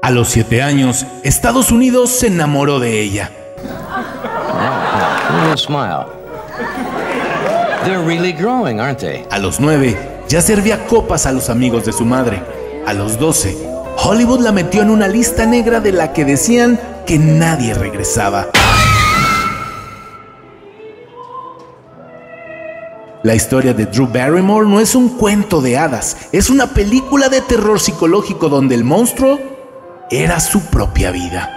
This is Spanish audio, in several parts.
A los 7 años, Estados Unidos se enamoró de ella. Smile. They're really growing, aren't they? A los 9, ya servía copas a los amigos de su madre. A los 12, Hollywood la metió en una lista negra de la que decían que nadie regresaba. La historia de Drew Barrymore no es un cuento de hadas, es una película de terror psicológico donde el monstruo era su propia vida.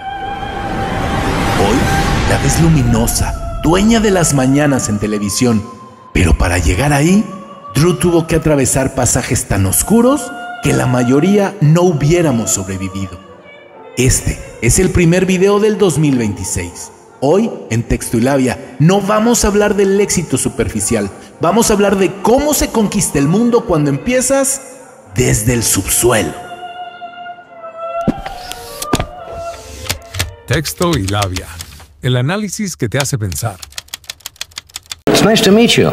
Hoy la ves luminosa, dueña de las mañanas en televisión, pero para llegar ahí, Drew tuvo que atravesar pasajes tan oscuros que la mayoría no hubiéramos sobrevivido. Este es el primer video del 2026. Hoy, en Texto y Labia, no vamos a hablar del éxito superficial, vamos a hablar de cómo se conquista el mundo cuando empiezas desde el subsuelo. Texto y Labia, el análisis que te hace pensar. It's nice to meet you.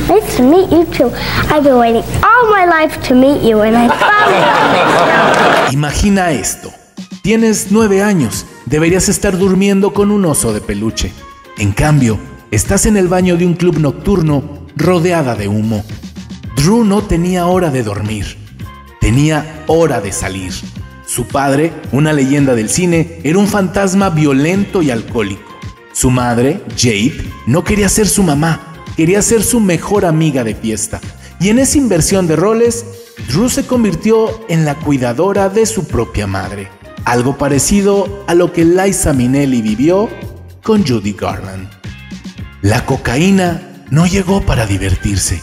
Nice to meet you too. I've been waiting all my life to meet you and I finally... Imagina esto. Tienes 9 años, deberías estar durmiendo con un oso de peluche. En cambio, estás en el baño de un club nocturno rodeada de humo. Drew no tenía hora de dormir, tenía hora de salir. Su padre, una leyenda del cine, era un fantasma violento y alcohólico. Su madre, Jade, no quería ser su mamá, quería ser su mejor amiga de fiesta. Y en esa inversión de roles, Drew se convirtió en la cuidadora de su propia madre. Algo parecido a lo que Liza Minnelli vivió con Judy Garland. La cocaína no llegó para divertirse,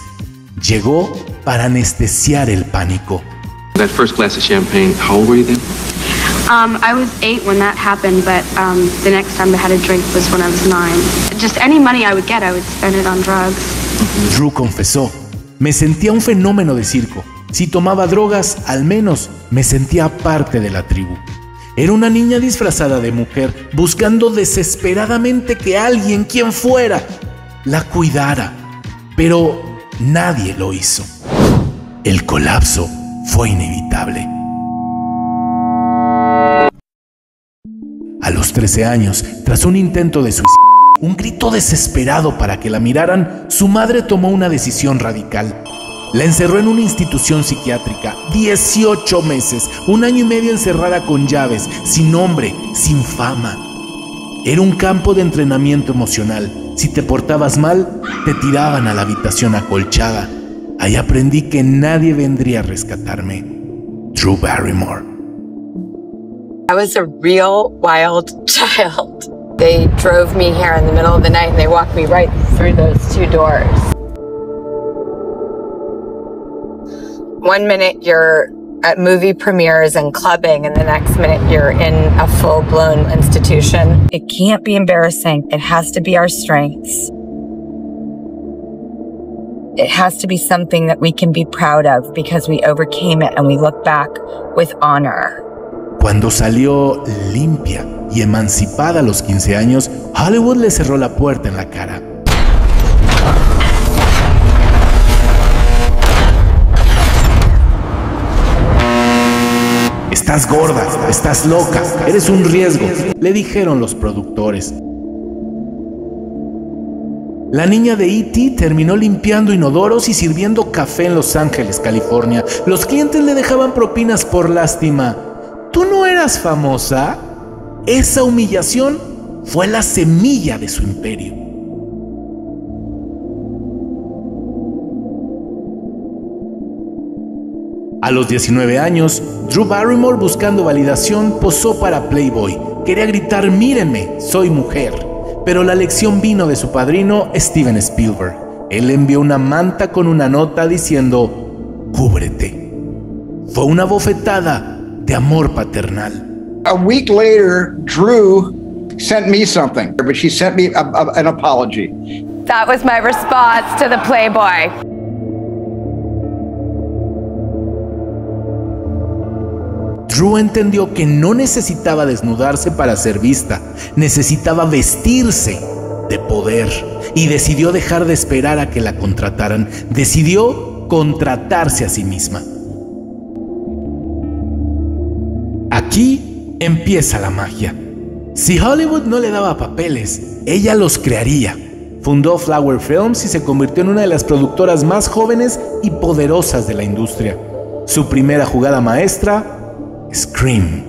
llegó para anestesiar el pánico. That first glass of champagne, how old were you then? I was 8 when that happened, but the next time I had a drink was when I was 9. Just any money I would get, I would spend it on drugs. Drew confesó, me sentía un fenómeno de circo. Si tomaba drogas, al menos me sentía parte de la tribu. Era una niña disfrazada de mujer, buscando desesperadamente que alguien, quien fuera, la cuidara. Pero nadie lo hizo. El colapso fue inevitable. A los 13 años, tras un intento de suicidio, un grito desesperado para que la miraran, su madre tomó una decisión radical. La encerró en una institución psiquiátrica, 18 meses, 1 año y medio encerrada con llaves, sin nombre, sin fama. Era un campo de entrenamiento emocional. Si te portabas mal, te tiraban a la habitación acolchada. Ahí aprendí que nadie vendría a rescatarme. Drew Barrymore. I was a real wild child. They drove me here in the middle of the night and they walked me right through those 2 doors. One minute you're at movie premieres and clubbing, and the next minute you're in a full-blown institution. It can't be embarrassing. It has to be our strengths. It has to be something that we can be proud of because we overcame it and we look back with honor. Cuando salió limpia y emancipada a los 15 años, Hollywood le cerró la puerta en la cara. Estás gorda, estás loca, eres un riesgo, le dijeron los productores. La niña de E.T. terminó limpiando inodoros y sirviendo café en Los Ángeles, California. Los clientes le dejaban propinas por lástima. ¿Tú no eras famosa? Esa humillación fue la semilla de su imperio. A los 19 años, Drew Barrymore, buscando validación, posó para Playboy. Quería gritar, mírenme, soy mujer. Pero la lección vino de su padrino, Steven Spielberg. Él le envió una manta con una nota diciendo, cúbrete. Fue una bofetada de amor paternal. A week later, Drew sent me something, but she sent me an apology. That was my response to the Playboy. Drew entendió que no necesitaba desnudarse para ser vista, necesitaba vestirse de poder y decidió dejar de esperar a que la contrataran, decidió contratarse a sí misma. Aquí empieza la magia. Si Hollywood no le daba papeles, ella los crearía. Fundó Flower Films y se convirtió en una de las productoras más jóvenes y poderosas de la industria. Su primera jugada maestra, Scream.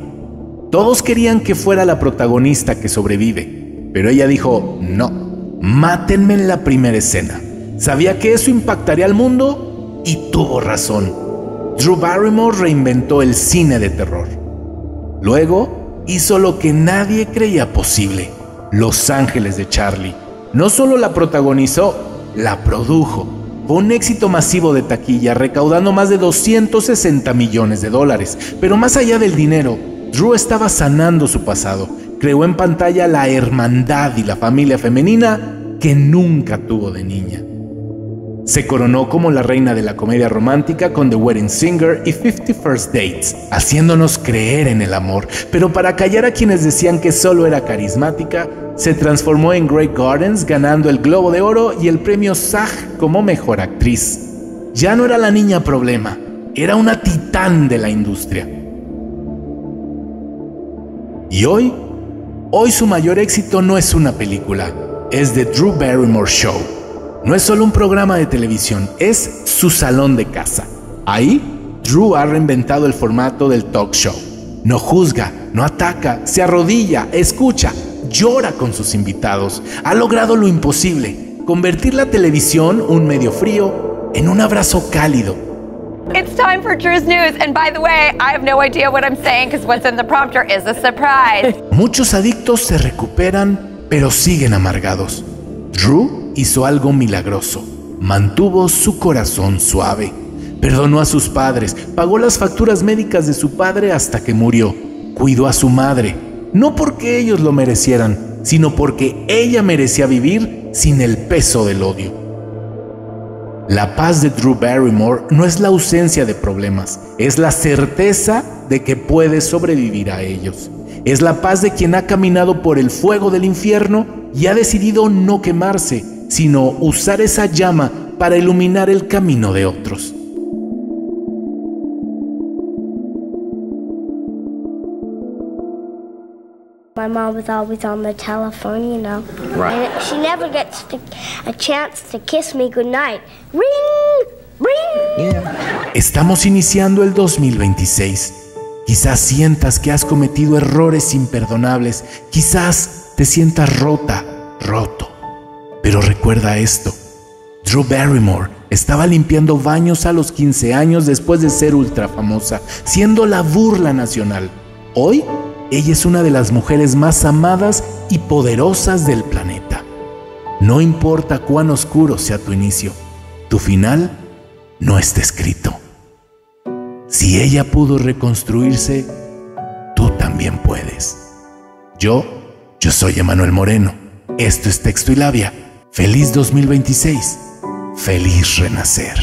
Todos querían que fuera la protagonista que sobrevive, pero ella dijo, no, mátenme en la primera escena. Sabía que eso impactaría al mundo y tuvo razón. Drew Barrymore reinventó el cine de terror. Luego hizo lo que nadie creía posible, Los Ángeles de Charlie. No solo la protagonizó, la produjo. Fue un éxito masivo de taquilla, recaudando más de $260 millones. Pero más allá del dinero, Drew estaba sanando su pasado. Creó en pantalla la hermandad y la familia femenina que nunca tuvo de niña. Se coronó como la reina de la comedia romántica con The Wedding Singer y 50 First Dates, haciéndonos creer en el amor. Pero para callar a quienes decían que solo era carismática, se transformó en Grey Gardens, ganando el Globo de Oro y el premio SAG como mejor actriz. Ya no era la niña problema, era una titán de la industria. Y hoy su mayor éxito no es una película, es The Drew Barrymore Show. No es solo un programa de televisión, es su salón de casa. Ahí, Drew ha reinventado el formato del talk show. No juzga, no ataca, se arrodilla, escucha, llora con sus invitados. Ha logrado lo imposible, convertir la televisión, un medio frío, en un abrazo cálido. It's time for Drew's News, and by the way, I have no idea what I'm saying because what's in the prompter is a surprise. Muchos adictos se recuperan, pero siguen amargados. Drew hizo algo milagroso. Mantuvo su corazón suave. Perdonó a sus padres, pagó las facturas médicas de su padre hasta que murió. Cuidó a su madre, no porque ellos lo merecieran, sino porque ella merecía vivir sin el peso del odio. La paz de Drew Barrymore no es la ausencia de problemas, es la certeza de que puede sobrevivir a ellos. Es la paz de quien ha caminado por el fuego del infierno y ha decidido no quemarse, sino usar esa llama para iluminar el camino de otros. My mom was always on the telephone, you know. Right. And she never gets a chance to kiss me goodnight. Ring, ring. Yeah. Estamos iniciando el 2026. Quizás sientas que has cometido errores imperdonables. Quizás te sientas rota, roto. Pero recuerda esto. Drew Barrymore estaba limpiando baños a los 15 años después de ser ultra famosa, siendo la burla nacional. Hoy, ella es una de las mujeres más amadas y poderosas del planeta. No importa cuán oscuro sea tu inicio, tu final no está escrito. Si ella pudo reconstruirse, tú también puedes. Yo soy Emanuel Moreno. Esto es Texto y Labia. Feliz 2026. Feliz renacer.